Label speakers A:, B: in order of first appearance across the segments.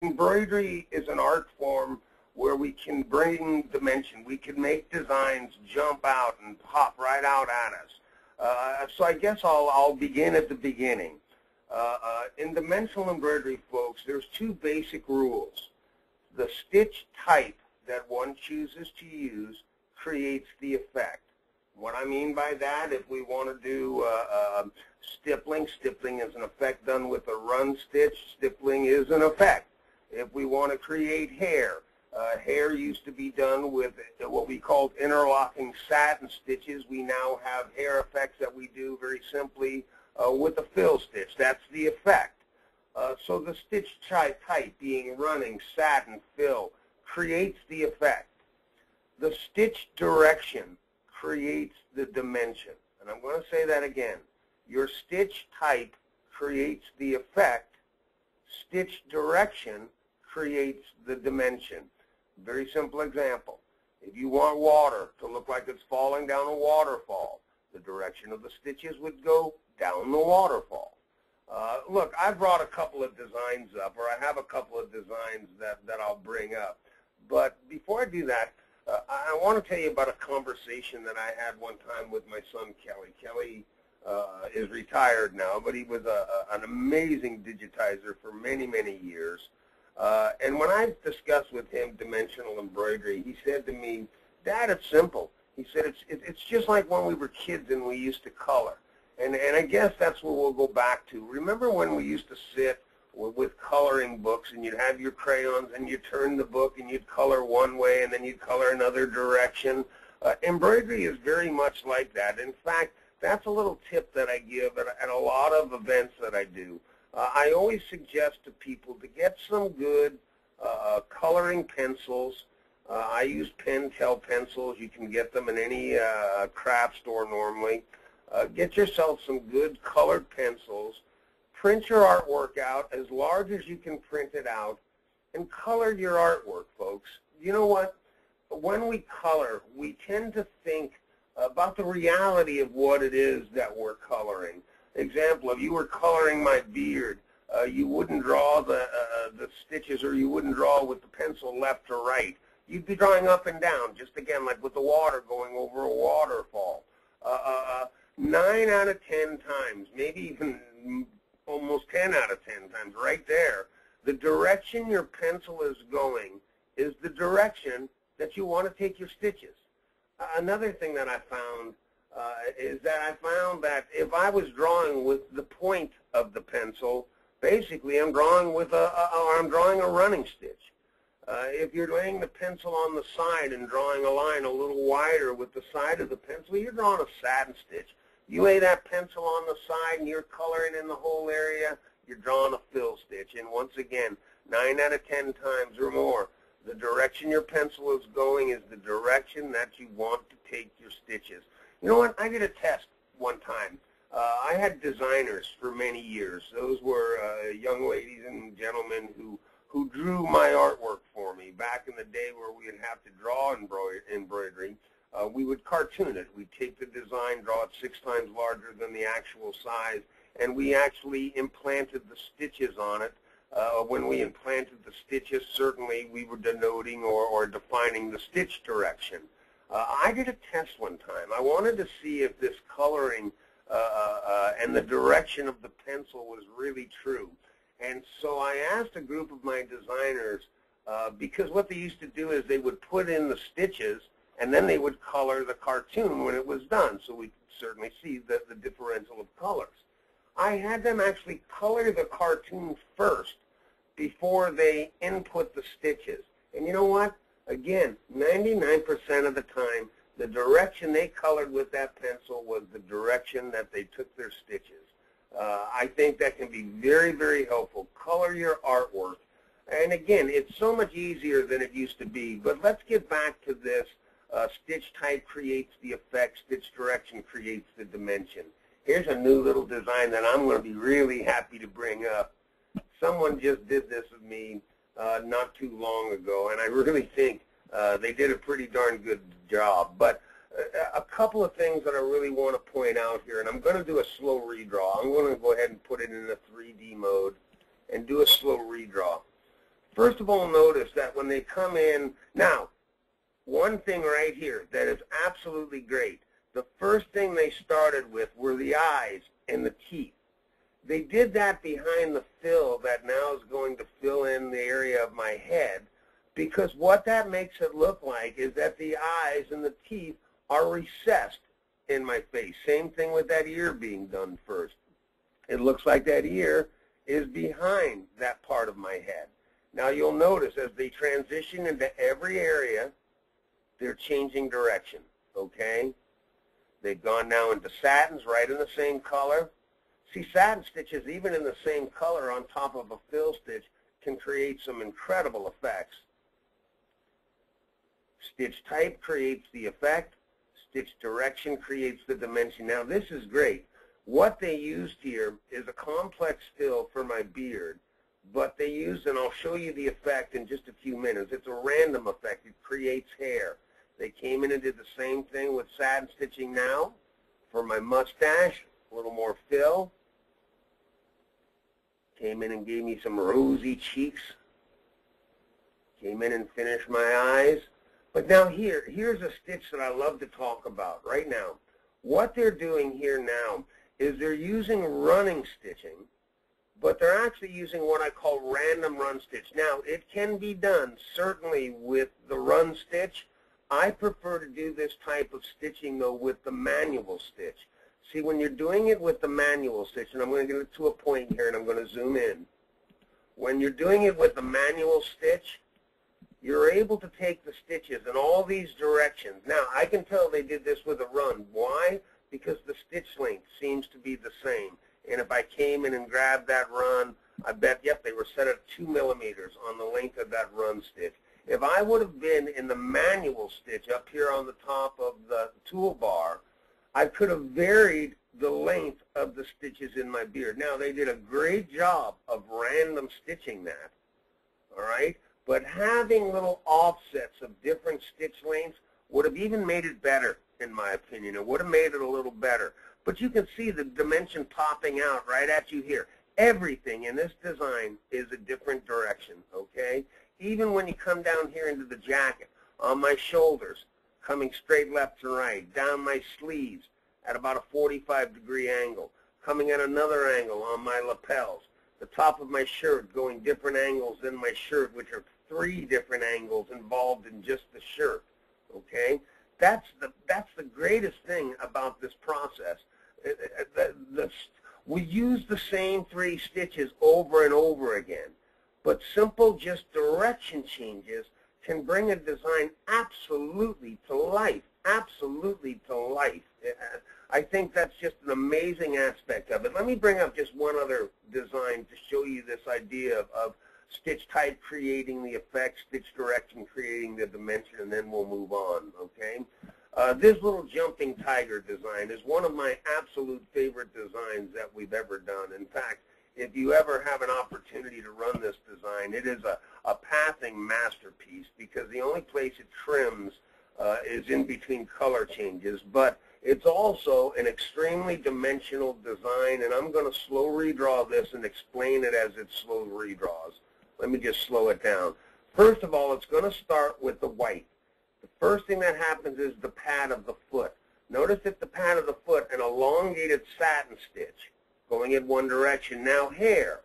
A: Embroidery is an art form where we can bring dimension. We can make designs jump out and pop right out at us. So I guess I'll begin at the beginning. In dimensional embroidery, folks, there's two basic rules. The stitch type that one chooses to use creates the effect. What I mean by that, if we want to do stippling, stippling is an effect done with a run stitch. Stippling is an effect. If we want to create hair, hair used to be done with what we called interlocking satin stitches. We now have hair effects that we do very simply with a fill stitch. That's the effect. So the stitch type being running, satin, fill, creates the effect. The stitch direction creates the dimension. And I'm going to say that again. Your stitch type creates the effect. Stitch direction creates the dimension. Very simple example. If you want water to look like it's falling down a waterfall, the direction of the stitches would go down the waterfall. Look, I brought a couple of designs up, or I have a couple of designs that I'll bring up. But before I do that, I want to tell you about a conversation that I had one time with my son, Kelly. Kelly is retired now, but he was an amazing digitizer for many, many years. And when I discussed with him dimensional embroidery, he said to me, "Dad, it's simple." He said, it's just like when we were kids and we used to color. And I guess that's what we'll go back to. Remember when we used to sit with coloring books and you'd have your crayons and you'd turn the book and you'd color one way and then you'd color another direction? Embroidery is very much like that. In fact, that's a little tip that I give at a lot of events that I do. I always suggest to people to get some good coloring pencils. I use Pentel pencils. You can get them in any craft store normally. Get yourself some good colored pencils. Print your artwork out as large as you can print it out, and color your artwork, folks. You know what? When we color, we tend to think about the reality of what it is that we're coloring. Example, if you were coloring my beard, you wouldn't draw the stitches, or you wouldn't draw with the pencil left to right. You'd be drawing up and down, just again like with the water going over a waterfall. 9 out of 10 times, maybe even almost 10 out of 10 times, right there, the direction your pencil is going is the direction that you want to take your stitches. Another thing that I found is that I found that if I was drawing with the point of the pencil, basically I'm drawing with I'm drawing a running stitch. If you're laying the pencil on the side and drawing a line a little wider with the side of the pencil, you're drawing a satin stitch. You lay that pencil on the side and you're coloring in the whole area, you're drawing a fill stitch. And once again, 9 out of 10 times or more, the direction your pencil is going is the direction that you want to take your stitches. You know what? I did a test one time. I had designers for many years. Those were young ladies and gentlemen who drew my artwork for me. Back in the day where we would have to draw embroidery, we would cartoon it. We'd take the design, draw it 6 times larger than the actual size, and we actually implanted the stitches on it. When we implanted the stitches, certainly we were denoting or defining the stitch direction. I did a test one time. I wanted to see if this coloring and the direction of the pencil was really true. And so I asked a group of my designers, because what they used to do is they would put in the stitches and then they would color the cartoon when it was done, so we could certainly see the differential of colors. I had them actually color the cartoon first before they input the stitches. And you know what? Again, 99% of the time, the direction they colored with that pencil was the direction that they took their stitches. I think that can be very, very helpful. Color your artwork. And again, it's so much easier than it used to be. But let's get back to this. Stitch type creates the effect. Stitch direction creates the dimension. Here's a new little design that I'm going to be really happy to bring up. Someone just did this with me not too long ago, and I really think they did a pretty darn good job. But a couple of things that I really want to point out here, and I'm going to do a slow redraw. I'm going to go ahead and put it in a 3D mode and do a slow redraw. First of all, notice that when they come in, now, one thing right here that is absolutely great, the first thing they started with were the eyes and the teeth. They did that behind the fill that now is going to fill in the area of my head, because what that makes it look like is that the eyes and the teeth are recessed in my face. Same thing with that ear being done first. It looks like that ear is behind that part of my head. Now you'll notice as they transition into every area, they're changing direction, okay? They've gone now into satins right in the same color. See, satin stitches, even in the same color on top of a fill stitch, can create some incredible effects. Stitch type creates the effect. Stitch direction creates the dimension. Now this is great. What they used here is a complex fill for my beard, but they used, and I'll show you the effect in just a few minutes, it's a random effect. It creates hair. They came in and did the same thing with satin stitching now for my mustache, a little more fill. Came in and gave me some rosy cheeks. Came in and finished my eyes. But now here's a stitch that I love to talk about right now. What they're doing here now is they're using running stitching, but they're actually using what I call random run stitch. Now, it can be done certainly with the run stitch. I prefer to do this type of stitching, though, with the manual stitch. See, when you're doing it with the manual stitch, and I'm going to get it to a point here, and I'm going to zoom in. When you're doing it with the manual stitch, you're able to take the stitches in all these directions. Now, I can tell they did this with a run. Why? Because the stitch length seems to be the same. And if I came in and grabbed that run, I bet, yep, they were set at 2 millimeters on the length of that run stitch. If I would have been in the manual stitch up here on the top of the toolbar, I could have varied the length of the stitches in my beard. Now, they did a great job of random stitching that, all right? But having little offsets of different stitch lengths would have even made it better, in my opinion. It would have made it a little better. But you can see the dimension popping out right at you here. Everything in this design is a different direction, okay? Even when you come down here into the jacket, on my shoulders, coming straight left to right, down my sleeves at about a 45-degree angle, coming at another angle on my lapels, the top of my shirt going different angles in my shirt, which are 3 different angles involved in just the shirt, okay? That's the greatest thing about this process. We use the same 3 stitches over and over again, but simple just direction changes can bring a design absolutely to life, absolutely to life. I think that's just an amazing aspect of it. Let me bring up just one other design to show you this idea of stitch type creating the effect, stitch direction creating the dimension, and then we'll move on, okay? This little jumping tiger design is one of my absolute favorite designs that we've ever done. In fact, if you ever have an opportunity to run this design, it is a pathing masterpiece, because the only place it trims is in between color changes, but it's also an extremely dimensional design, and I'm going to slow redraw this and explain it as it slow redraws. Let me just slow it down. First of all, it's going to start with the white. The first thing that happens is the pad of the foot. Notice that the pad of the foot, an elongated satin stitch going in one direction. Now hair.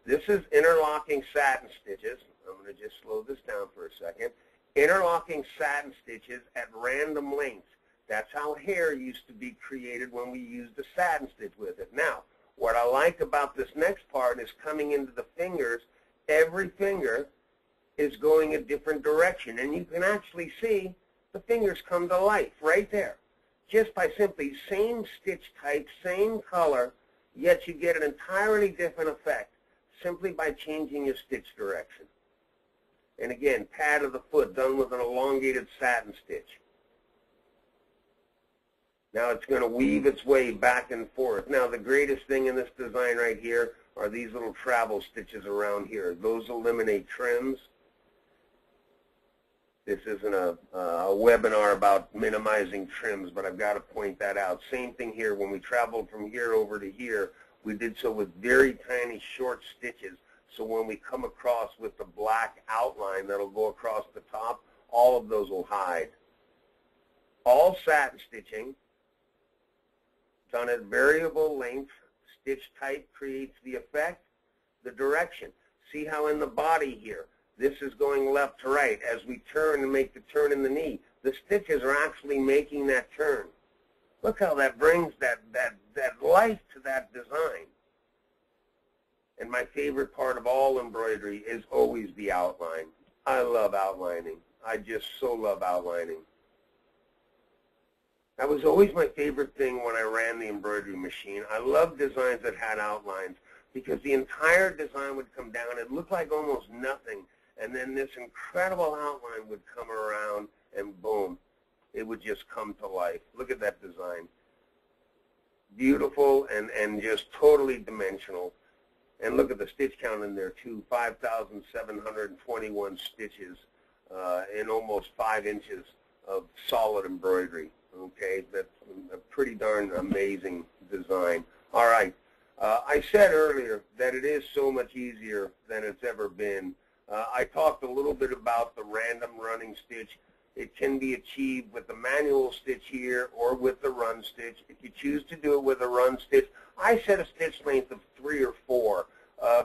A: This is interlocking satin stitches. I'm going to just slow this down for a second. Interlocking satin stitches at random lengths. That's how hair used to be created when we used the satin stitch with it. Now, what I like about this next part is coming into the fingers. Every finger is going a different direction, and you can actually see the fingers come to life right there, just by simply same stitch type, same color, yet you get an entirely different effect simply by changing your stitch direction. And again, pad of the foot done with an elongated satin stitch. Now it's going to weave its way back and forth. Now the greatest thing in this design right here are these little travel stitches around here. Those eliminate trims. This isn't a webinar about minimizing trims, but I've got to point that out. Same thing here. When we traveled from here over to here, we did so with very tiny short stitches So when we come across with the black outline that'll go across the top, all of those will hide. All satin stitching, done at variable length. Stitch type creates the effect, the direction. See how in the body here, this is going left to right. As we turn and make the turn in the knee, the stitches are actually making that turn. Look how that brings that life to that design. And my favorite part of all embroidery is always the outline. I love outlining. I just so love outlining. That was always my favorite thing when I ran the embroidery machine. I loved designs that had outlines because the entire design would come down. It looked like almost nothing. And then this incredible outline would come around and boom, it would just come to life. Look at that design. Beautiful and just totally dimensional. And look at the stitch count in there too, 5,721 stitches in almost 5 inches of solid embroidery. Okay, that's a pretty darn amazing design. All right, I said earlier that it is so much easier than it's ever been. I talked a little bit about the random running stitch. It can be achieved with the manual stitch here or with the run stitch. If you choose to do it with a run stitch, I set a stitch length of 3 or 4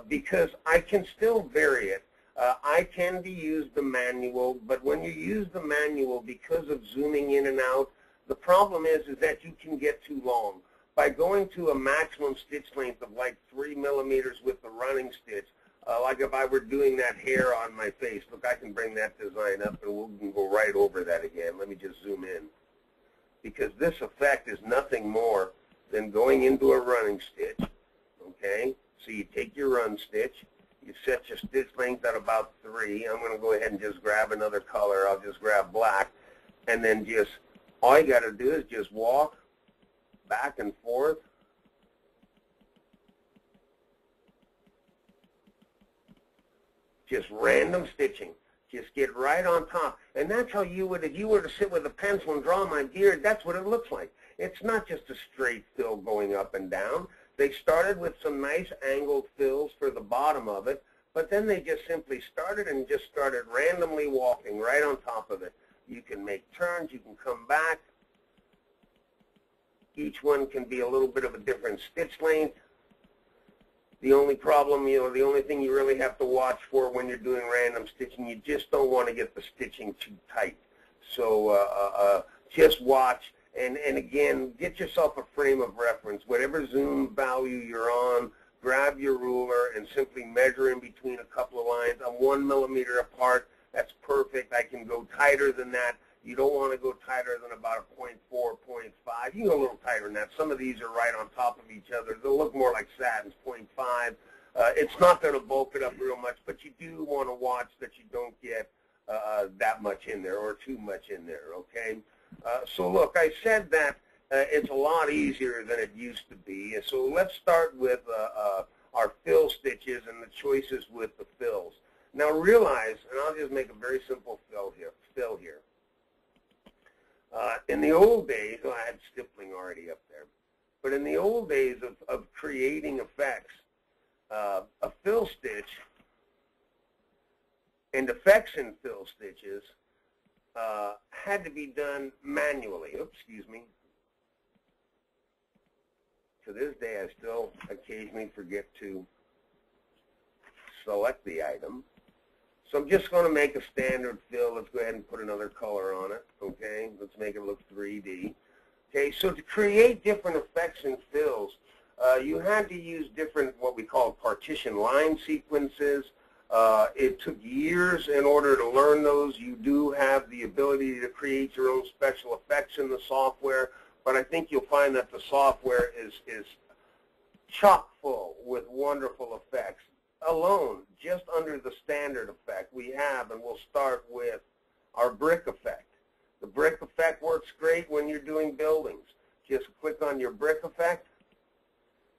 A: because I can still vary it. I tend to use the manual, but when you use the manual, because of zooming in and out, the problem is that you can get too long. By going to a maximum stitch length of like 3 millimeters with the running stitch, like if I were doing that hair on my face, look, I can bring that design up and we can go right over that again. Let me just zoom in. Because this effect is nothing more than going into a running stitch, okay? So you take your run stitch, you set your stitch length at about 3. I'm going to go ahead and just grab another color. I'll just grab black, and then just, all you got to do is just walk back and forth. Just random stitching. Just get right on top. And that's how you would, if you were to sit with a pencil and draw my beard, that's what it looks like. It's not just a straight fill going up and down. They started with some nice angled fills for the bottom of it, but then they just simply started and just started randomly walking right on top of it. You can make turns, you can come back. Each one can be a little bit of a different stitch length. The only problem, the only thing you really have to watch for when you're doing random stitching, you just don't want to get the stitching too tight. So just watch, and again, get yourself a frame of reference. Whatever zoom value you're on, grab your ruler and simply measure in between a couple of lines. I'm 1 millimeter apart. That's perfect. I can go tighter than that. You don't want to go tighter than about a 0.4, 0.5. You can go a little tighter than that. Some of these are right on top of each other. They'll look more like satins, 0.5. It's not going to bulk it up real much, but you do want to watch that you don't get that much in there or too much in there, okay? So look, I said that it's a lot easier than it used to be. So let's start with our fill stitches and the choices with the fills. Now realize, and I'll just make a very simple fill here. In the old days, I had stippling already up there, but in the old days of creating effects, a fill stitch and effects in fill stitches had to be done manually. Oops, excuse me. To this day, I still occasionally forget to select the item. So I'm just going to make a standard fill. Let's go ahead and put another color on it, okay? Let's make it look 3D. Okay, so to create different effects and fills, you had to use different, what we call partition line sequences. It took years in order to learn those. You do have the ability to create your own special effects in the software, but I think you'll find that the software is chock full with wonderful effects. Alone, just under the standard effect we have, and we'll start with our brick effect. The brick effect works great when you're doing buildings. Just click on your brick effect.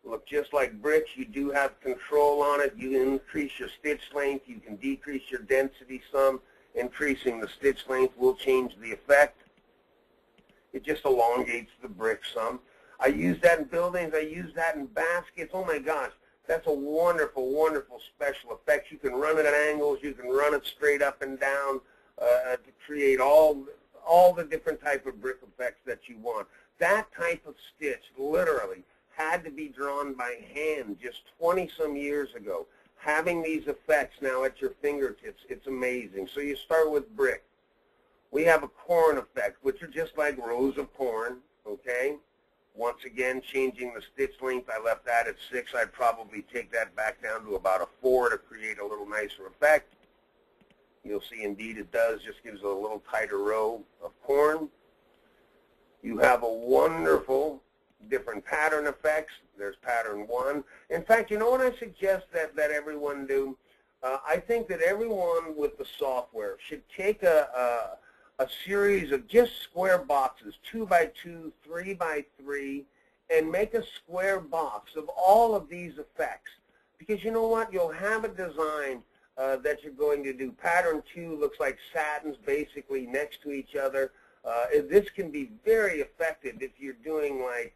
A: Look just like bricks. You do have control on it. You can increase your stitch length. You can decrease your density some. Increasing the stitch length will change the effect. It just elongates the brick some. I use that in buildings. I use that in baskets. Oh my gosh. That's a wonderful, wonderful special effect. You can run it at angles. You can run it straight up and down to create all the different type of brick effects that you want. That type of stitch literally had to be drawn by hand just 20-some years ago. Having these effects now at your fingertips, it's amazing. So you start with brick. We have a corn effect, which are just like rows of corn, okay? Once again, changing the stitch length, I left that at 6. I'd probably take that back down to about a 4 to create a little nicer effect. You'll see indeed it does, just gives a little tighter row of corn. You have a wonderful different pattern effects. There's pattern 1. In fact, you know what I suggest that everyone do? I think that everyone with the software should take a series of just square boxes, 2 by 2, 3 by 3, and make a square box of all of these effects. Because you know what? You'll have a design that you're going to do. Pattern 2 looks like satins basically next to each other. This can be very effective if you're doing like,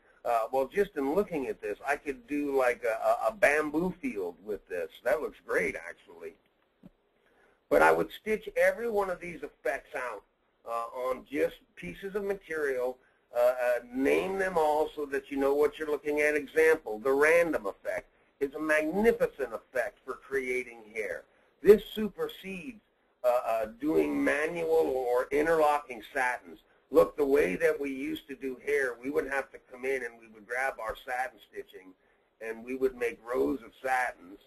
A: well, just in looking at this, I could do like a bamboo field with this. That looks great, actually. But I would stitch every one of these effects out on just pieces of material, name them all so that you know what you're looking at. Example, the random effect is a magnificent effect for creating hair. This supersedes doing manual or interlocking satins. Look, the way that we used to do hair, we would have to come in and we would grab our satin stitching and we would make rows of satins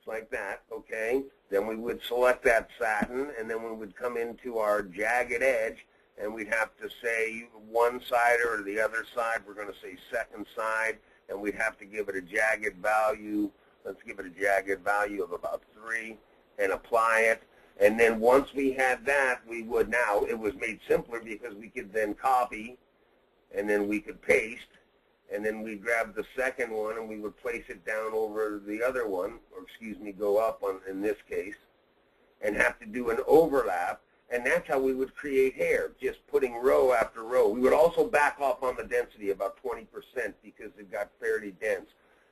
A: like that, okay? Then we would select that satin and then we would come into our jagged edge and we'd have to say one side or the other side. We're going to say second side, and we'd have to give it a jagged value. Let's give it a jagged value of about 3 and apply it. And then once we had that, we would now, it was made simpler because we could then copy and then we could paste, and then we grab the second one and we would place it down over the other one, or excuse me, go up on, in this case, and have to do an overlap, and that's how we would create hair, just putting row after row. We would also back off on the density about 20% because it got fairly dense.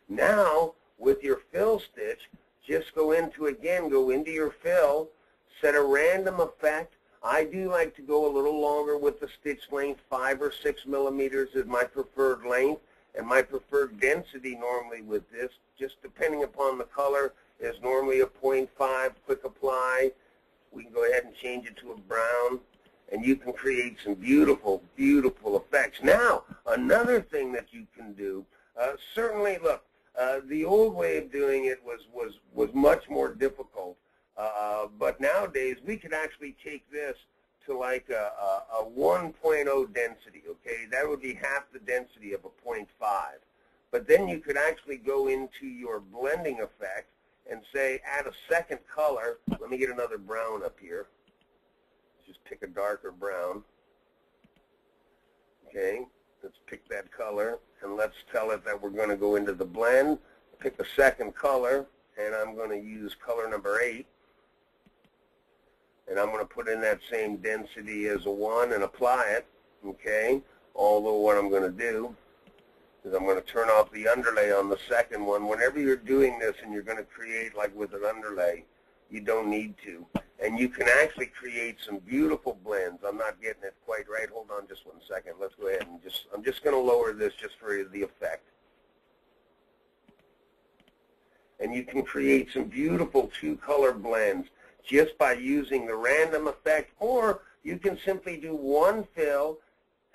A: Now, with your fill stitch, just go into your fill, set a random effect. I do like to go a little longer with the stitch length. 5 or 6 millimeters is my preferred length, and my preferred density normally with this, just depending upon the color, is normally a 0.5, quick apply. We can go ahead and change it to a brown, and you can create some beautiful, beautiful effects. Now, another thing that you can do, certainly, look, the old way of doing it was much more difficult. But nowadays, we could actually take this to like a 1.0 density, okay? That would be half the density of a 0.5. But then you could actually go into your blending effect and say, add a second color. Let me get another brown up here. Just pick a darker brown. Okay, let's pick that color, and let's tell it that we're going to go into the blend, pick a second color, and I'm going to use color number 8. And I'm going to put in that same density as a 1 and apply it, okay? Although what I'm going to do is I'm going to turn off the underlay on the second one. Whenever you're doing this and you're going to create like with an underlay, you don't need to. And you can actually create some beautiful blends. I'm not getting it quite right. Hold on just 1 second. Let's go ahead and I'm just going to lower this just for the effect. And you can create some beautiful 2-color blends just by using the random effect, or you can simply do one fill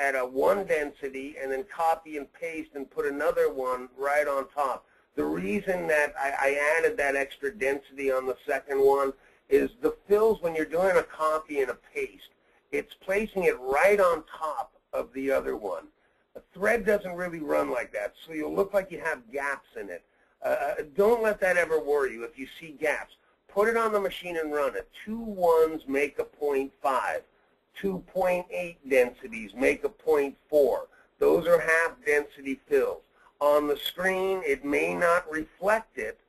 A: at a 1 density and then copy and paste and put another one right on top. The reason that I added that extra density on the second one is the fills, when you're doing a copy and a paste, it's placing it right on top of the other one. A thread doesn't really run like that, so you'll look like you have gaps in it. Don't let that ever worry you if you see gaps. Put it on the machine and run it. 2 1s make a 0.5. 2.8 densities make a 0.4. Those are half density fills. On the screen, it may not reflect it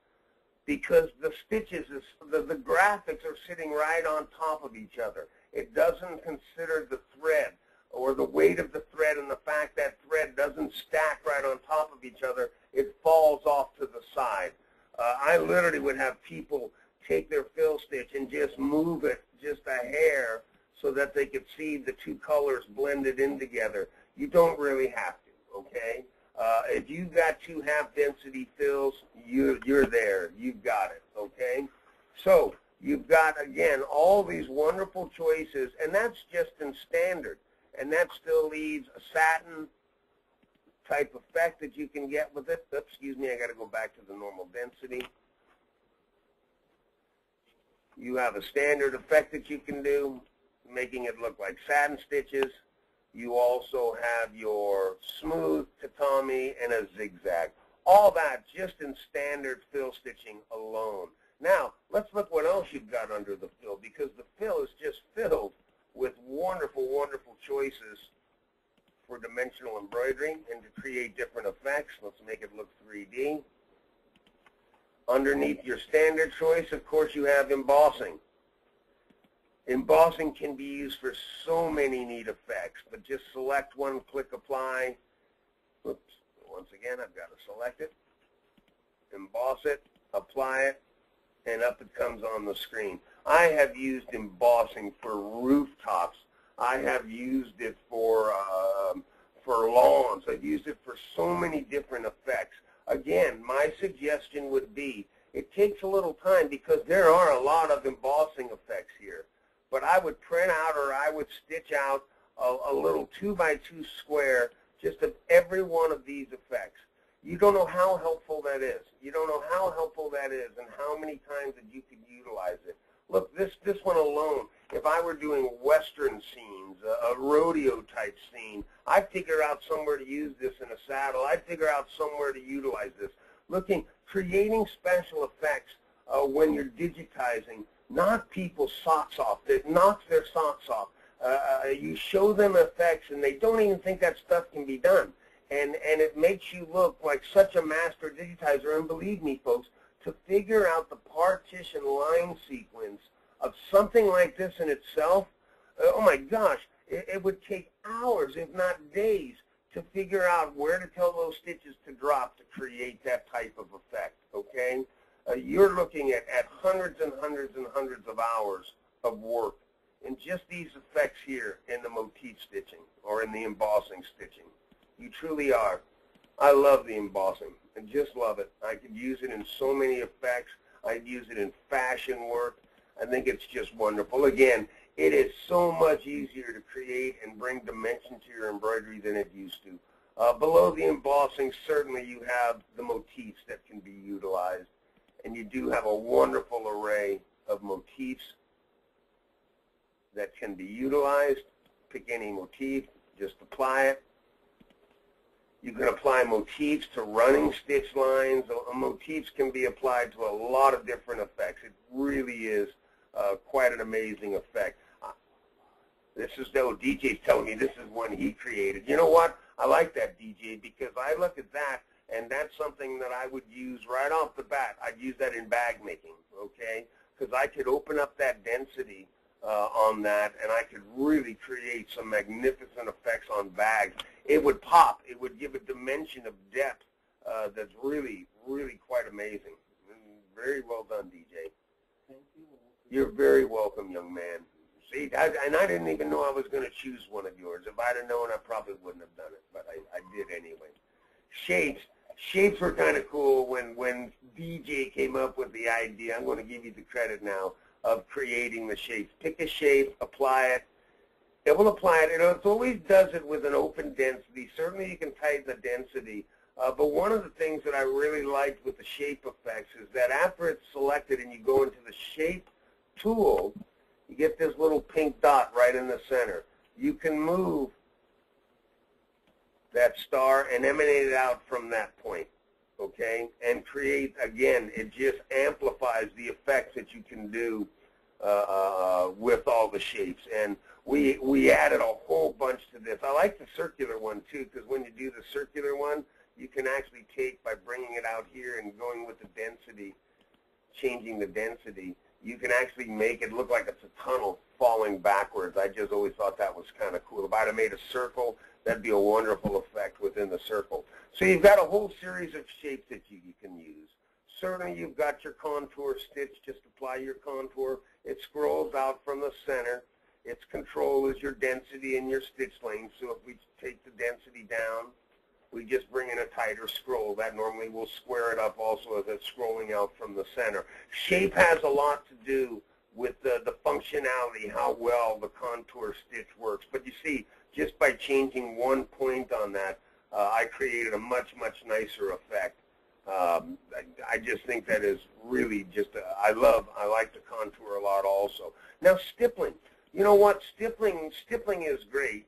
A: because the stitches, the graphics are sitting right on top of each other. It doesn't consider the thread. or the weight of the thread and the fact that thread doesn't stack right on top of each other, it falls off to the side. I literally would have people take their fill stitch and just move it just a hair so that they could see the two colors blended in together. You don't really have to, okay? If you've got two half-density fills, you're there. You've got it, okay? So you've got, again, all these wonderful choices, and that's just in standard. And that still leaves a satin type effect that you can get with it. Oops, excuse me, I got to go back to the normal density. You have a standard effect that you can do, making it look like satin stitches. You also have your smooth tatami and a zigzag. All that just in standard fill stitching alone. Now, let's look what else you've got under the fill, because the fill is just filled with wonderful, wonderful choices for dimensional embroidery and to create different effects. Let's make it look 3D. Underneath your standard choice, of course, you have embossing. Embossing can be used for so many neat effects, but just select one, click apply. Oops, once again, I've got to select it, emboss it, apply it, and up it comes on the screen. I have used embossing for rooftops. I have used it for lawns. I've used it for so many different effects. Again, my suggestion would be, it takes a little time because there are a lot of embossing effects here. But I would print out, or I would stitch out a little 2x2 square just of every one of these effects. You don't know how helpful that is. You don't know how helpful that is and how many times that you could utilize it. Look, this one alone, if I were doing Western scenes, a rodeo type scene, I'd figure out somewhere to use this in a saddle. I'd figure out somewhere to utilize this. Creating special effects when you're digitizing, knock people's socks off. It knocks their socks off. You show them effects and they don't even think that stuff can be done. And it makes you look like such a master digitizer. And believe me, folks, to figure out the partition line sequence of something like this in itself, oh my gosh, it would take hours, if not days, to figure out where to tell those stitches to drop to create that type of effect, okay? You're looking at hundreds and hundreds and hundreds of hours of work in just these effects here in the motif stitching or in the embossing stitching. You truly are. I love the embossing. I just love it. I could use it in so many effects. I'd use it in fashion work. I think it's just wonderful. Again, it is so much easier to create and bring dimension to your embroidery than it used to. Below the embossing, certainly you have the motifs that can be utilized. And you do have a wonderful array of motifs that can be utilized. Pick any motif, just apply it. You can apply motifs to running stitch lines. Motifs can be applied to a lot of different effects. It really is quite an amazing effect. This is, DJ's telling me this is one he created. You know what? I like that, DJ, because I look at that, and that's something that I would use right off the bat. I'd use that in bag making, okay? Because I could open up that density on that, and I could really create some magnificent effects on bags. It would pop. It would give a dimension of depth that's really, really quite amazing. Very well done, DJ.
B: Thank you.
A: You're very welcome, young man. See, and I didn't even know I was going to choose one of yours. If I'd have known, I probably wouldn't have done it, but I did anyway. Shapes. Shapes were kind of cool when DJ came up with the idea. I'm going to give you the credit now of creating the shapes. Pick a shape, apply it. It will apply it. It always does it with an open density. Certainly you can tighten the density. But one of the things that I really liked with the shape effects is that after it's selected and you go into the shape tool, you get this little pink dot right in the center. You can move that star and emanate it out from that point, okay? And create, again, it just amplifies the effects that you can do with all the shapes. And we added a whole bunch to this. I like the circular one, too, because when you do the circular one, you can actually take, by bringing it out here and going with the density, changing the density, you can actually make it look like it's a tunnel falling backwards. I just always thought that was kind of cool. If I'd have made a circle, that'd be a wonderful effect within the circle. So you've got a whole series of shapes that you can use. Certainly you've got your contour stitch. Just apply your contour. It scrolls out from the center. Its control is your density and your stitch length. So if we take the density down, we just bring in a tighter scroll. That normally will square it up also as it's scrolling out from the center. Shape has a lot to do with the functionality, how well the contour stitch works. But you see, just by changing one point on that, I created a much, much nicer effect. I just think that is really just, I like the contour a lot also. Now stippling. You know what? Stippling is great.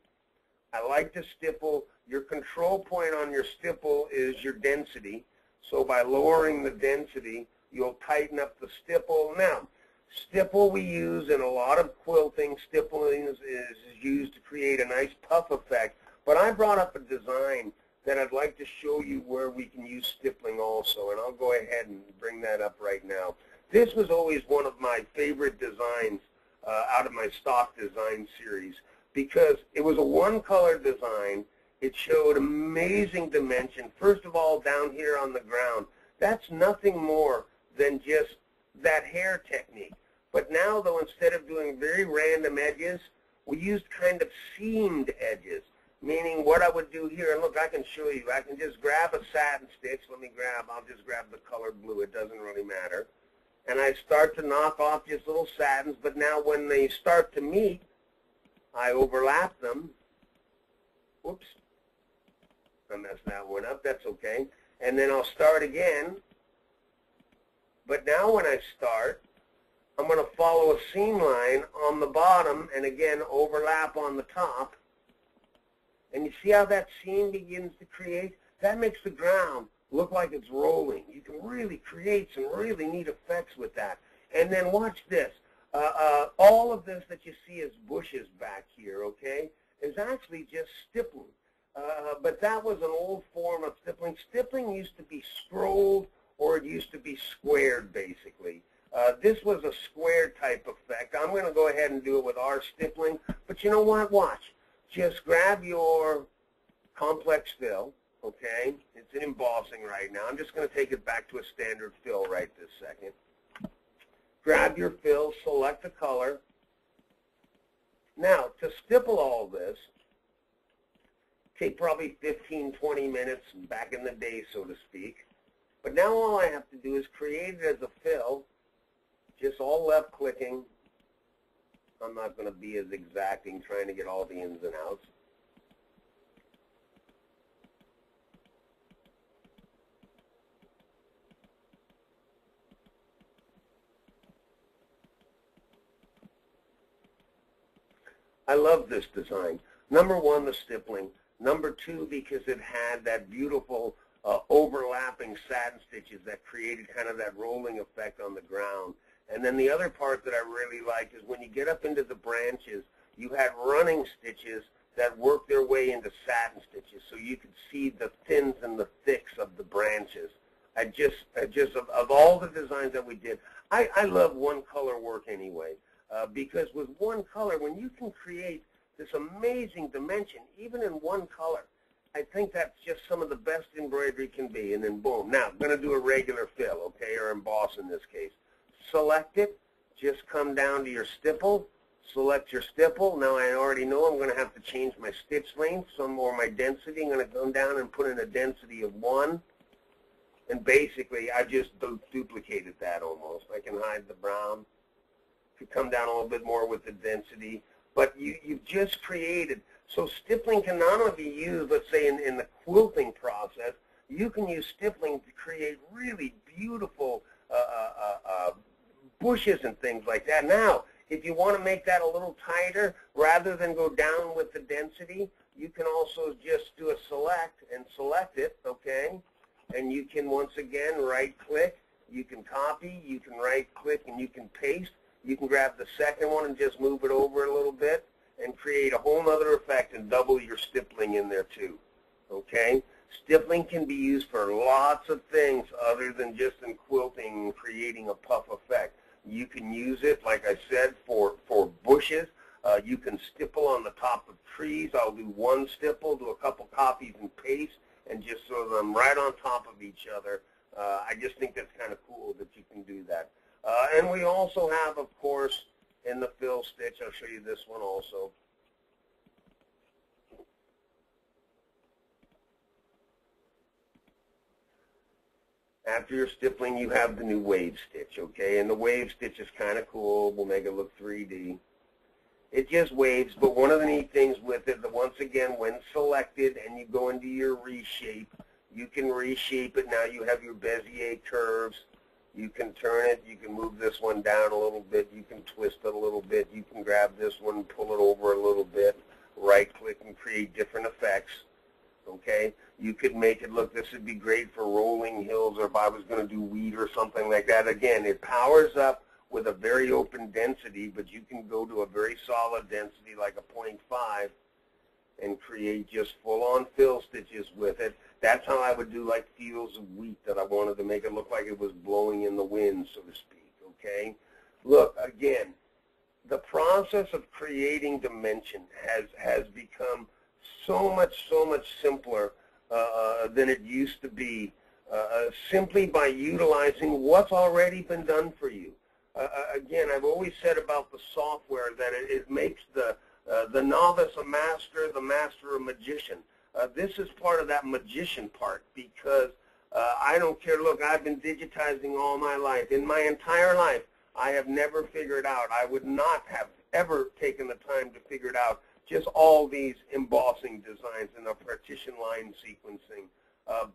A: I like to stipple. Your control point on your stipple is your density. So by lowering the density, you'll tighten up the stipple. Now, stipple we use in a lot of quilting. Stippling is used to create a nice puff effect. But I brought up a design that I'd like to show you where we can use stippling also, and I'll go ahead and bring that up right now. This was always one of my favorite designs out of my stock design series because it was a one-color design. It showed amazing dimension. First of all, down here on the ground, that's nothing more than just that hair technique. But now, though, instead of doing very random edges, we used kind of seamed edges. Meaning what I would do here, and look, I can show you. I can just grab a satin stitch. I'll just grab the color blue. It doesn't really matter. And I start to knock off just little satins. But now when they start to meet, I overlap them. Whoops. I messed that one up. That's okay. And then I'll start again. But now when I start, I'm going to follow a seam line on the bottom and again overlap on the top. And you see how that seam begins to create? That makes the ground look like it's rolling. You can really create some really neat effects with that. And then watch this. All of this that you see as bushes back here, okay, is actually just stippling. But that was an old form of stippling. Stippling used to be scrolled or it used to be squared, basically. This was a square type effect. I'm going to go ahead and do it with our stippling. But you know what? Watch. Just grab your complex fill, okay? It's in embossing right now. I'm just going to take it back to a standard fill right this second. Grab your fill, select the color. Now, to stipple all this, take probably 15, 20 minutes back in the day, so to speak. But now all I have to do is create it as a fill, just all left clicking. I'm not going to be as exacting trying to get all the ins and outs. I love this design. Number one, the stippling. Number two, because it had that beautiful overlapping satin stitches that created kind of that rolling effect on the ground. And then the other part that I really liked is when you get up into the branches, you had running stitches that work their way into satin stitches, so you could see the thins and the thicks of the branches. Of all the designs that we did, I love one color work anyway, because with one color, when you can create this amazing dimension, even in one color, I think that's just some of the best embroidery can be. And then boom. Now, I'm going to do a regular fill, okay, or emboss in this case. Select it, just come down to your stipple, select your stipple. Now I already know I'm going to have to change my stitch length, or my density. I'm going to come down and put in a density of 1. And basically, I just duplicated that almost. I can hide the brown. Could come down a little bit more with the density. But you've just created. So stippling can not only be used, let's say, in the quilting process, you can use stippling to create really beautiful bushes and things like that. Now, if you want to make that a little tighter, rather than go down with the density, you can also just do a select and select it, okay? And you can, once again, right-click. You can copy. You can right-click, and you can paste. You can grab the second one and just move it over a little bit and create a whole other effect and double your stippling in there too, okay? Stippling can be used for lots of things other than just in quilting and creating a puff effect. You can use it, like I said, for bushes. You can stipple on the top of trees. I'll do one stipple, do a couple copies and paste, and just throw them right on top of each other. I just think that's kind of cool that you can do that. And we also have, of course, in the fill stitch, I'll show you this one also. After your stippling, you have the new wave stitch, okay? And the wave stitch is kind of cool. We'll make it look 3D. It just waves, but one of the neat things with it, that once again, when selected and you go into your reshape, you can reshape it. Now you have your Bezier curves. You can turn it. You can move this one down a little bit. You can twist it a little bit. You can grab this one and pull it over a little bit. Right-click and create different effects. Okay, you could make it look, this would be great for rolling hills, or if I was going to do wheat or something like that. Again, it powers up with a very open density, but you can go to a very solid density like a 0.5 and create just full-on fill stitches with it. That's how I would do like fields of wheat that I wanted to make it look like it was blowing in the wind, so to speak. Okay, look, again, the process of creating dimension has become so much simpler than it used to be, simply by utilizing what's already been done for you. Again, I've always said about the software that it makes the novice a master, the master a magician. This is part of that magician part, because I don't care. Look, I've been digitizing all my life. In my entire life, I have never figured out, I would not have ever taken the time to figure it out, just all these embossing designs and the partition line sequencing.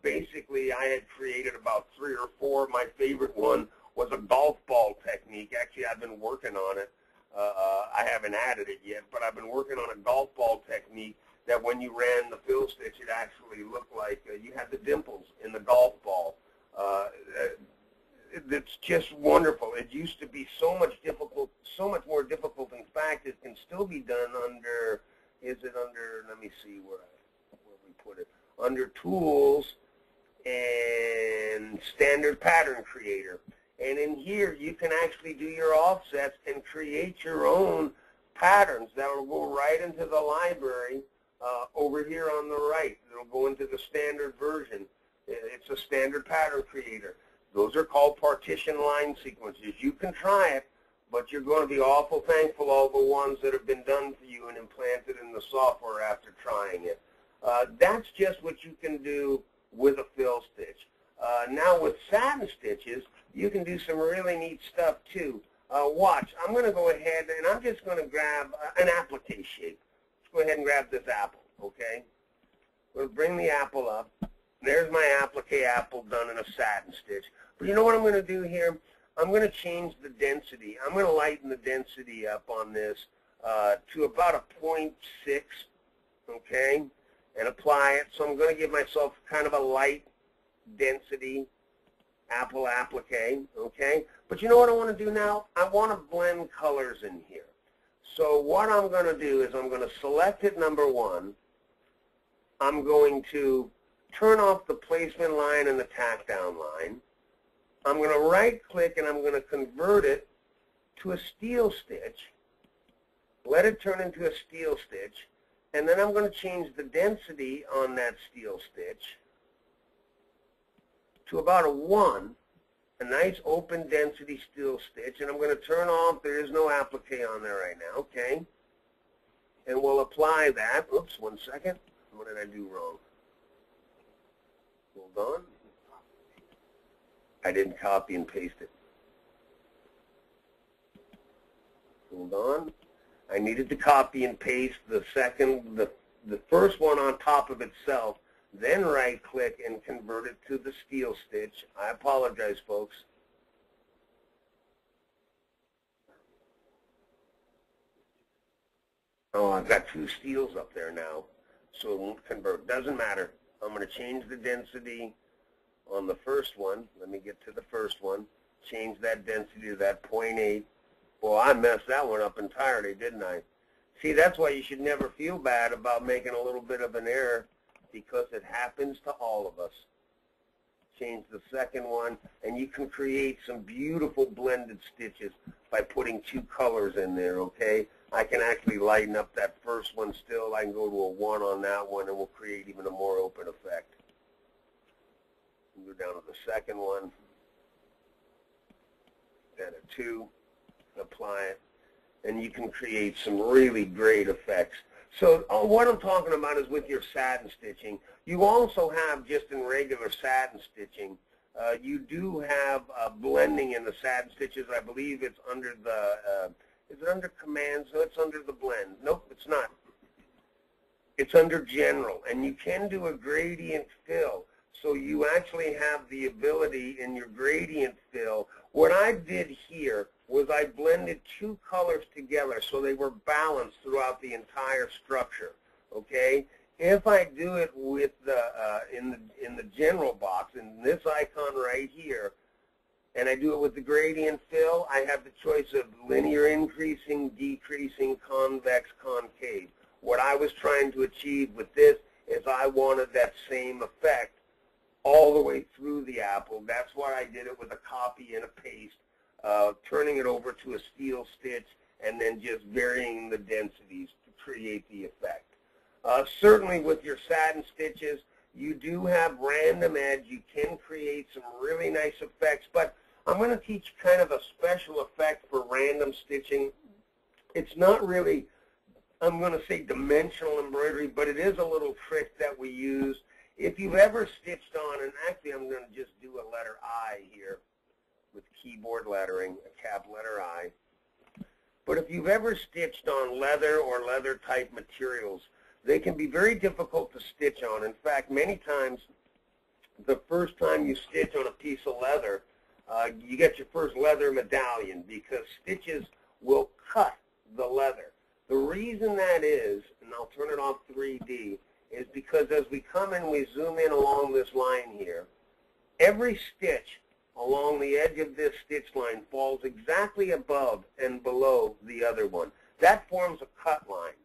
A: Basically, I had created about 3 or 4. My favorite one was a golf ball technique. Actually, I've been working on it. I haven't added it yet, but I've been working on a golf ball technique that when you ran the fill stitch, it actually looked like you had the dimples in the golf ball. It's just wonderful. It used to be so much more difficult. In fact, it can still be done under, let me see where we put it, under Tools and Standard Pattern Creator. And in here, you can actually do your offsets and create your own patterns that will go right into the library over here on the right. It'll go into the standard version. It's a Standard Pattern Creator. Those are called partition line sequences. You can try it, but you're going to be awful thankful all the ones that have been done for you and implanted in the software after trying it. That's just what you can do with a fill stitch. Now with satin stitches, you can do some really neat stuff too. Watch, I'm going to go ahead and I'm just going to grab an applique shape. Let's go ahead and grab this apple, okay? We'll bring the apple up. There's my applique apple done in a satin stitch. But you know what I'm going to do here? I'm going to change the density. I'm going to lighten the density up on this to about a 0.6, okay, and apply it. So I'm going to give myself kind of a light density apple applique, okay? But you know what I want to do now? I want to blend colors in here. So what I'm going to do is I'm going to select it, number 1. I'm going to turn off the placement line and the tack down line. I'm going to right-click and I'm going to convert it to a steel stitch. Let it turn into a steel stitch. And then I'm going to change the density on that steel stitch to about a 1, a nice open density steel stitch. And I'm going to turn off, there is no applique on there right now, okay? And we'll apply that. Oops, 1 second. What did I do wrong? Hold on. I didn't copy and paste it. Hold on. I needed to copy and paste the first one on top of itself, then right-click and convert it to the steel stitch. I apologize, folks. Oh, I've got 2 steels up there now, so it won't convert. Doesn't matter. I'm going to change the density on the first one. Let me get to the first one. Change that density to that 0.8. Well, I messed that one up entirely, didn't I? See, that's why you should never feel bad about making a little bit of an error, because it happens to all of us. change the second one, and you can create some beautiful blended stitches by putting two colors in there, okay? I can actually lighten up that first one still. I can go to a 1 on that one, and we'll create even a more open effect. Go down to the second one, and a 2, apply it, and you can create some really great effects. So what I'm talking about is with your satin stitching. You also have, just in regular satin stitching, you do have blending in the satin stitches. I believe it's under the, is it under commands? No, it's under the blend. Nope, it's not. It's under general, and you can do a gradient fill. So you actually have the ability in your gradient fill. What I did here was I blended two colors together so they were balanced throughout the entire structure, okay? If I do it with the, in the general box, in this icon right here, and I do it with the gradient fill, I have the choice of linear increasing, decreasing, convex, concave. What I was trying to achieve with this is I wanted that same effect all the way through the apple. That's why I did it with a copy and a paste, turning it over to a steel stitch and then just varying the densities to create the effect. Certainly with your satin stitches, you do have random edge. You can create some really nice effects, but I'm going to teach kind of a special effect for random stitching. It's not really, I'm going to say dimensional embroidery, but it is a little trick that we use. If you've ever stitched on, and actually I'm going to just do a letter I here with keyboard lettering, a cap letter I. But if you've ever stitched on leather or leather type materials, they can be very difficult to stitch on. In fact, many times, the first time you stitch on a piece of leather, you get your first leather medallion because stitches will cut the leather. The reason that is, and I'll turn it off 3D, is because as we come in, we zoom in along this line here, every stitch along the edge of this stitch line falls exactly above and below the other one. That forms a cut line.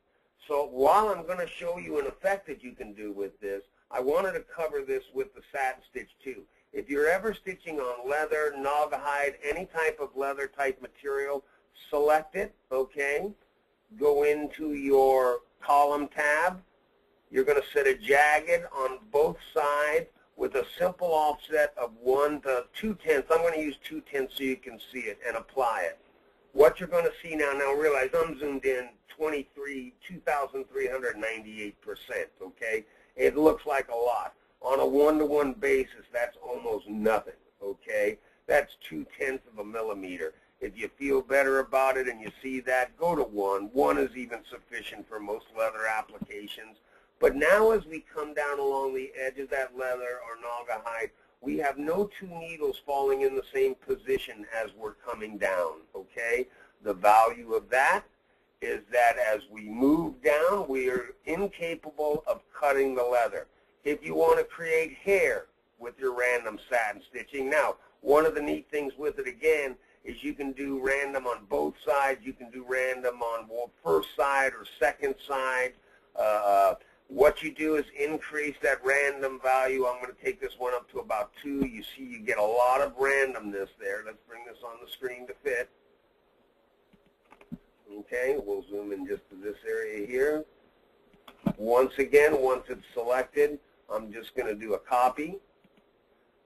A: So while I'm going to show you an effect that you can do with this, I wanted to cover this with the satin stitch too. If you're ever stitching on leather, naugahyde, any type of leather type material, select it, okay? Go into your column tab. You're going to set a jagged on both sides with a simple offset of 1 to 2/10. I'm going to use 2/10 so you can see it and apply it. What you're going to see now realize I'm zoomed in 2,398%, okay? It looks like a lot. On a one-to-one basis, that's almost nothing, okay? That's 2/10 of a millimeter. If you feel better about it and you see that, go to 1. 1 is even sufficient for most leather applications. But now as we come down along the edge of that leather or naugahyde, we have no two needles falling in the same position as we're coming down, okay? The value of that is that as we move down, we are incapable of cutting the leather. If you want to create hair with your random satin stitching, now, one of the neat things with it again is you can do random on both sides. You can do random on first side or second side. What you do is increase that random value. I'm going to take this one up to about 2. You see you get a lot of randomness there. Let's bring this on the screen to fit. Okay, we'll zoom in just to this area here. Once again, once it's selected, I'm just going to do a copy.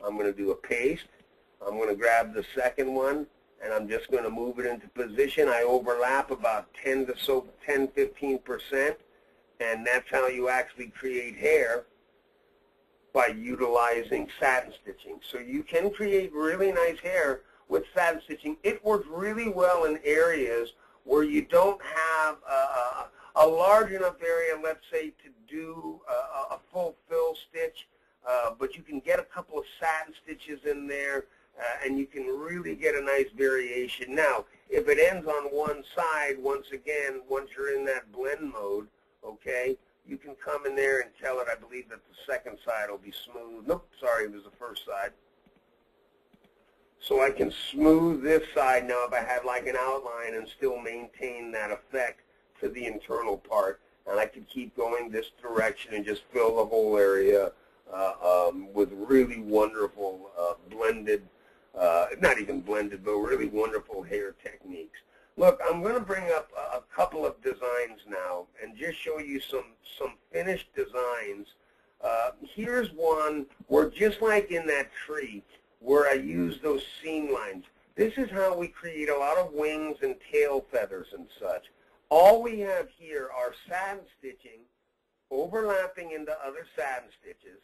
A: I'm going to do a paste. I'm going to grab the second one, and I'm just going to move it into position. I overlap about 10–15%. And that's how you actually create hair, by utilizing satin stitching. So you can create really nice hair with satin stitching. It works really well in areas where you don't have a large enough area, let's say, to do a full fill stitch, but you can get a couple of satin stitches in there, and you can really get a nice variation. Now, if it ends on one side, once again, once you're in that blend mode, okay, you can come in there and tell it, I believe that the second side will be smooth. Nope, sorry, it was the first side. So I can smooth this side now if I had like an outline and still maintain that effect to the internal part. And I can keep going this direction and just fill the whole area with really wonderful blended, not even blended, but really wonderful hair techniques. Look, I'm going to bring up a couple of designs now and just show you some finished designs. Here's one where, just like in that tree, where I use those seam lines. This is how we create a lot of wings and tail feathers and such. All we have here are satin stitching overlapping into other satin stitches,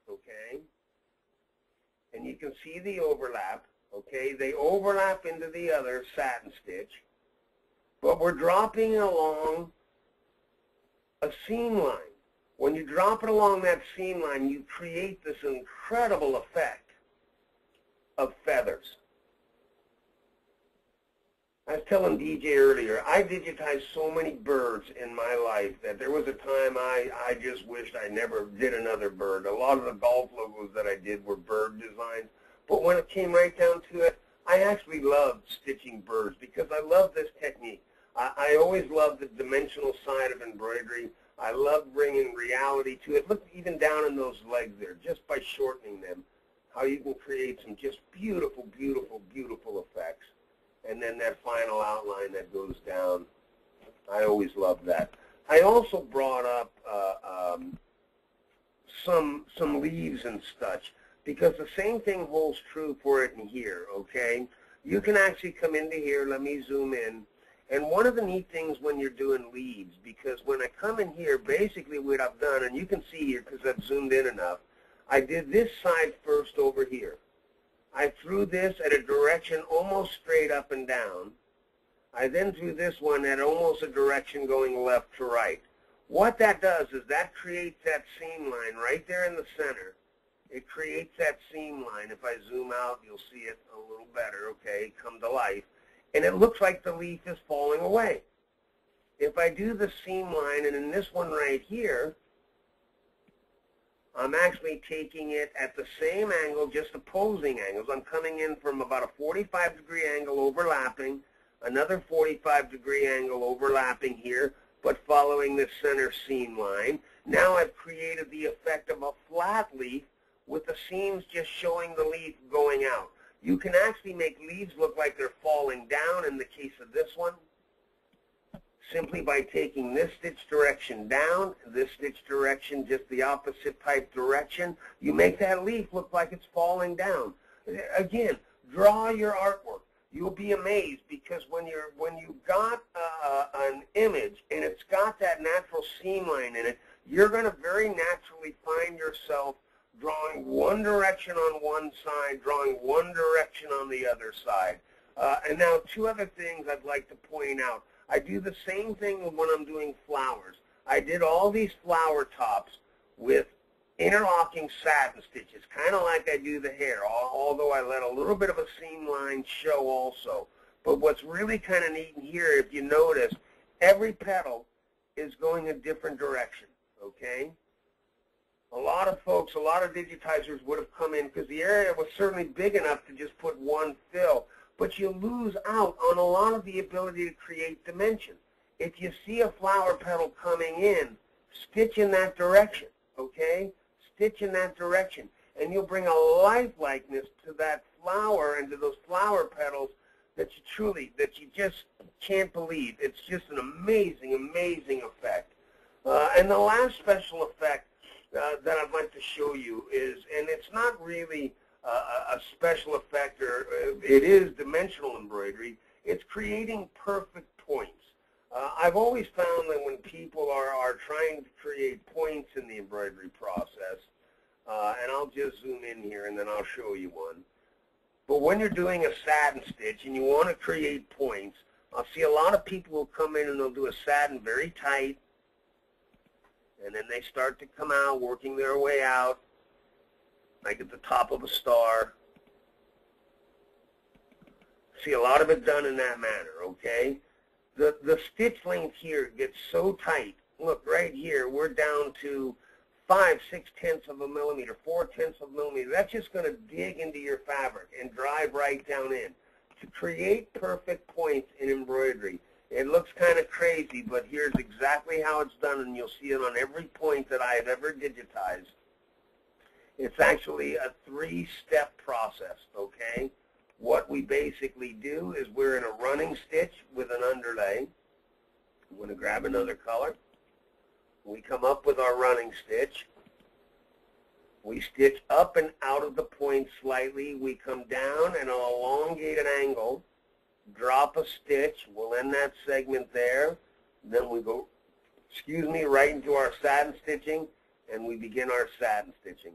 A: okay? And you can see the overlap, okay? They overlap into the other satin stitch, but we're dropping along a seam line. When you drop it along that seam line, you create this incredible effect of feathers. I was telling DJ earlier, I digitized so many birds in my life that there was a time I just wished I never did another bird. A lot of the golf logos that I did were bird designs, but when it came right down to it, I actually loved stitching birds because I love this technique. I always loved the dimensional side of embroidery. I love bringing reality to it. Look even down in those legs there, just by shortening them, how you can create some just beautiful, beautiful, beautiful effects. And then that final outline that goes down. I always love that. I also brought up some leaves and such, because the same thing holds true for it in here, okay? You can actually come into here, let me zoom in, and one of the neat things when you're doing leaves, because when I come in here, basically what I've done, and you can see here because I've zoomed in enough, I did this side first over here. I threw this at a direction almost straight up and down. I then threw this one at almost a direction going left to right. What that does is that creates that seam line right there in the center. It creates that seam line. If I zoom out, you'll see it a little better, okay, come to life. And it looks like the leaf is falling away. If I do the seam line, and in this one right here, I'm actually taking it at the same angle, just opposing angles. I'm coming in from about a 45-degree angle overlapping, another 45-degree angle overlapping here, but following the center seam line. Now I've created the effect of a flat leaf with the seams just showing the leaf going out. You can actually make leaves look like they're falling down in the case of this one, simply by taking this stitch direction down, this stitch direction just the opposite type direction. You make that leaf look like it's falling down. Again, draw your artwork. You'll be amazed, because when you've got an image and it's got that natural seam line in it, you're going to very naturally find yourself drawing one direction on one side, drawing one direction on the other side. And now two other things I'd like to point out. I do the same thing when I'm doing flowers. I did all these flower tops with interlocking satin stitches, kind of like I do the hair, although I let a little bit of a seam line show also. But what's really kind of neat in here, if you notice, every petal is going a different direction, okay? A lot of folks, a lot of digitizers would have come in because the area was certainly big enough to just put one fill. But you lose out on a lot of the ability to create dimension. If you see a flower petal coming in, stitch in that direction, okay? Stitch in that direction, and you'll bring a lifelikeness to that flower and to those flower petals that you just can't believe. It's just an amazing, amazing effect. And the last special effect that I'd like to show you is, and it's not really a special effect, or it is dimensional embroidery, it's creating perfect points. I've always found that when people are trying to create points in the embroidery process, and I'll just zoom in here and then I'll show you one, but when you're doing a satin stitch and you want to create points, I'll see a lot of people will come in and they'll do a satin very tight, and then they start to come out, working their way out, like at the top of a star. See a lot of it done in that manner, okay? The stitch length here gets so tight. Look, right here, we're down to 5/6 of a millimeter, 4/10 of a millimeter. That's just going to dig into your fabric and drive right down in. To create perfect points in embroidery, it looks kind of crazy, but here's exactly how it's done, and you'll see it on every point that I've ever digitized. It's actually a 3-step process, okay? What we basically do is we're in a running stitch with an underlay. I'm going to grab another color. We come up with our running stitch. We stitch up and out of the point slightly. We come down at an elongated angle, drop a stitch. We'll end that segment there. Then we go, right into our satin stitching, and we begin our satin stitching.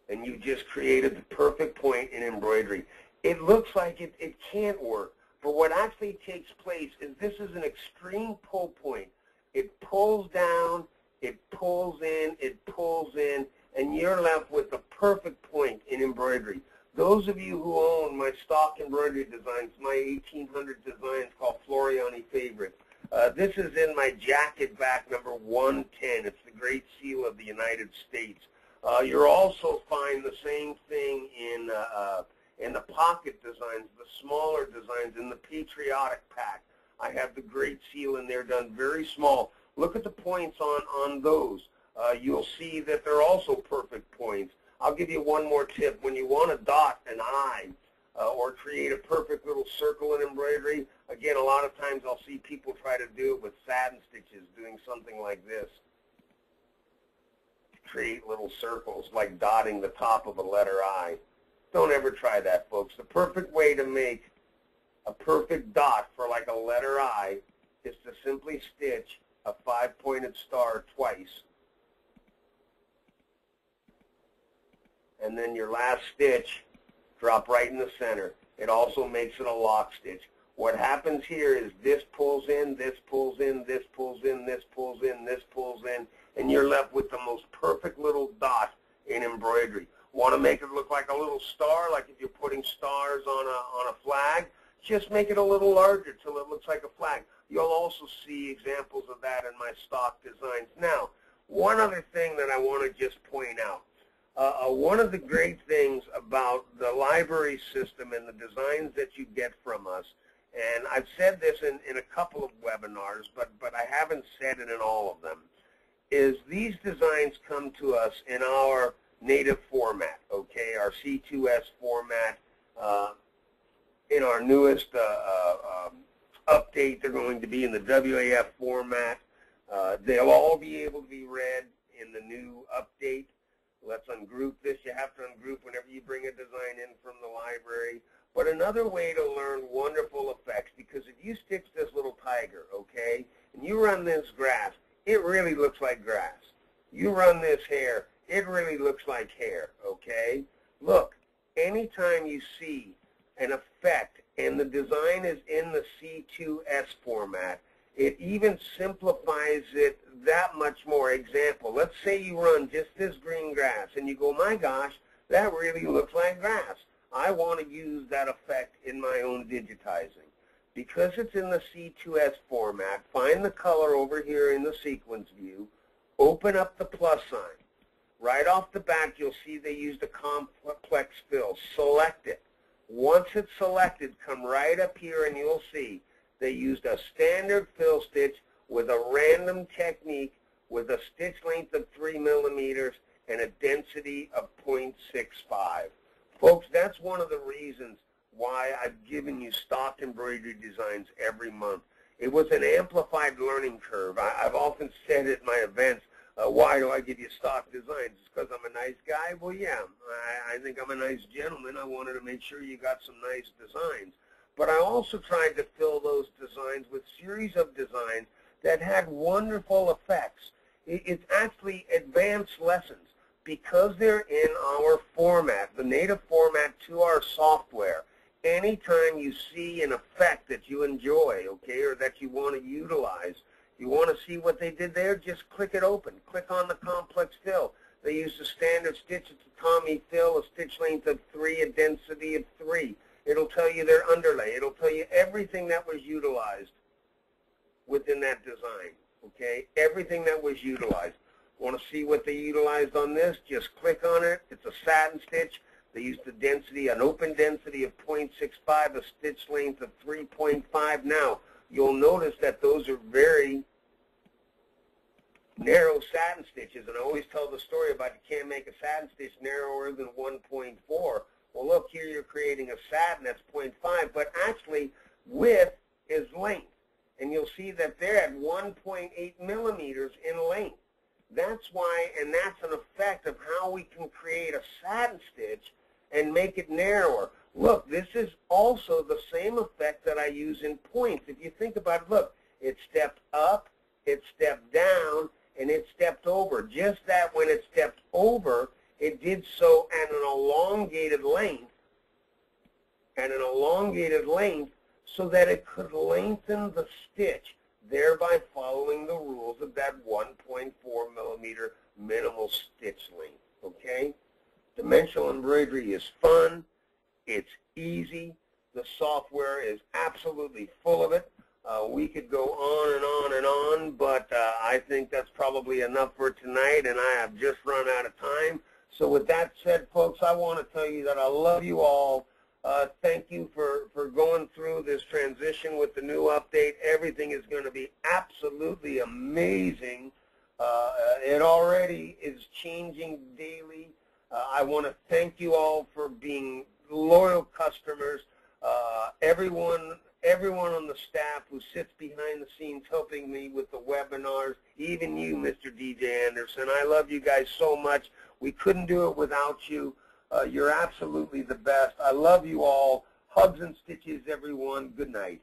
A: And you just created the perfect point in embroidery. It looks like it can't work, but what actually takes place is this is an extreme pull point. It pulls down, it pulls in, and you're left with the perfect point in embroidery. Those of you who own my stock embroidery designs, my 1800 designs called Floriani Favorites, this is in my jacket back number 110. It's the Great Seal of the United States. You'll also find the same thing in the pocket designs, the smaller designs, in the patriotic pack. I have the Great Seal in there done very small. Look at the points on those. You'll see that they're also perfect points. I'll give you one more tip. When you want to dot an eye or create a perfect little circle in embroidery, again, a lot of times I'll see people try to do it with satin stitches, doing something like this. Create little circles like dotting the top of a letter I. Don't ever try that, folks. The perfect way to make a perfect dot for like a letter I is to simply stitch a 5-pointed star twice. And then your last stitch, drop right in the center. It also makes it a lock stitch. What happens here is this pulls in, this pulls in, this pulls in, this pulls in, this pulls in, and you're left with the most perfect little dot in embroidery. Want to make it look like a little star, like if you're putting stars on a flag? Just make it a little larger till it looks like a flag. You'll also see examples of that in my stock designs. Now, one other thing that I want to just point out. One of the great things about the library system and the designs that you get from us, and I've said this in a couple of webinars, but I haven't said it in all of them, is these designs come to us in our native format, okay, our C2S format. In our newest update, they're going to be in the WAF format. They'll all be able to be read in the new update. Let's ungroup this. You have to ungroup whenever you bring a design in from the library. But another way to learn wonderful effects, because if you stitch this little tiger, okay, and you run this grass, it really looks like grass. You run this hair, it really looks like hair, okay? Look, anytime you see an effect and the design is in the C2S format, it even simplifies it that much more. Example, let's say you run just this green grass and you go, my gosh, that really looks like grass. I want to use that effect in my own digitizing. Because it's in the C2S format, find the color over here in the sequence view, open up the plus sign. Right off the bat, you'll see they used a complex fill. Select it. Once it's selected, come right up here and you'll see they used a standard fill stitch with a random technique with a stitch length of 3 millimeters and a density of 0.65. Folks, that's one of the reasons why I've given you stock embroidery designs every month. It was an amplified learning curve. I've often said at my events, why do I give you stock designs? It's because I'm a nice guy? Well, yeah, I think I'm a nice gentleman. I wanted to make sure you got some nice designs. But I also tried to fill those designs with series of designs that had wonderful effects. It's actually advanced lessons. Because they're in our format, the native format to our software, anytime you see an effect that you enjoy, okay, or that you want to utilize, you want to see what they did there, just click it open. Click on the complex fill. They used a standard stitch at the Tommy fill, a stitch length of 3, a density of 3. It'll tell you their underlay. It'll tell you everything that was utilized within that design, okay, everything that was utilized. Want to see what they utilized on this? Just click on it. It's a satin stitch. They used the density, an open density of 0.65, a stitch length of 3.5. Now, you'll notice that those are very narrow satin stitches. And I always tell the story about you can't make a satin stitch narrower than 1.4. Well, look, here you're creating a satin that's 0.5, but actually width is length. And you'll see that they're at 1.8 millimeters in length. That's why, and that's an effect of how we can create a satin stitch and make it narrower. Look, this is also the same effect that I use in points. If you think about it, look, it stepped up, it stepped down, and it stepped over. Just that when it stepped over, it did so at an elongated length, so that it could lengthen the stitch, thereby following the rules of that 1.4 millimeter minimal stitch length, okay? Dimensional embroidery is fun. It's easy. The software is absolutely full of it. We could go on and on and on, but I think that's probably enough for tonight, and I have just run out of time. So with that said, folks, I want to tell you that I love you all. Thank you for going through this transition with the new update. Everything is going to be absolutely amazing. It already is changing daily. I want to thank you all for being loyal customers. Everyone on the staff who sits behind the scenes helping me with the webinars, even you, Mr. DJ Anderson. I love you guys so much. We couldn't do it without you. You're absolutely the best. I love you all. Hugs and stitches, everyone. Good night.